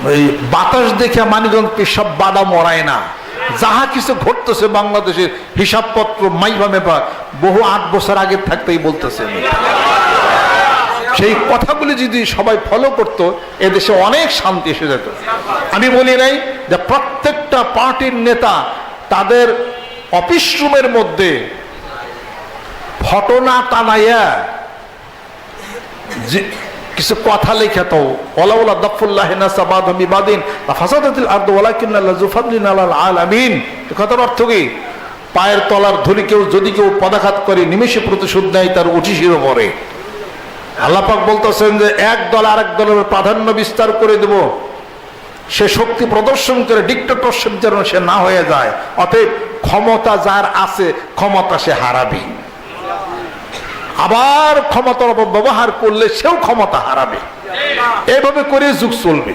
ওই বাতাস দেখে মানিকগঞ্জ পেশাব বাদা মরায় না। যাহা কিছু ঘটতেছে বাংলাদেশের হিসাবপত্র মাইভা মেপা বহু 8 বছর আগে থাকতেই বলতেছে। সেই কথাগুলি যদি সবাই ফলো করতো এদেশে অনেক শান্তি এসে যেত। আমি বলি নাই যে প্রত্যেকটা পার্টির নেতা তাদের অফিস রুমের মধ্যে ফটো না টানাইয়া কিছু কথা লেখা তো ওলাউলা দাফুল্লাহিনা সাবাদুম বিবাদিন ফাসাদাতিল আরদু ওয়ালাকিন্নাল্লাহ যু ফাদলিন আলাল আলামিন। এই কথার অর্থ কি? পায়ের তলার ধুলি যদি কেউ পদাঘাত করে নিমেষে প্রতিশোধ নেয় তার উঠিসিরও পড়ে। আল্লাহ পাক বলতেছেন যে এক দল আরেক দলের প্রাধান্য বিস্তার করে দেব, সে শক্তি প্রদর্শন করে ডিক্টেটরশিপ যেন সে না হয়ে যায়। অতএব ক্ষমতা যার আছে ক্ষমতা সে হারাবে, আবার ক্ষমতার অপব্যবহার করলে সেও ক্ষমতা হারাবে। এইভাবে করে যুগ চলবে।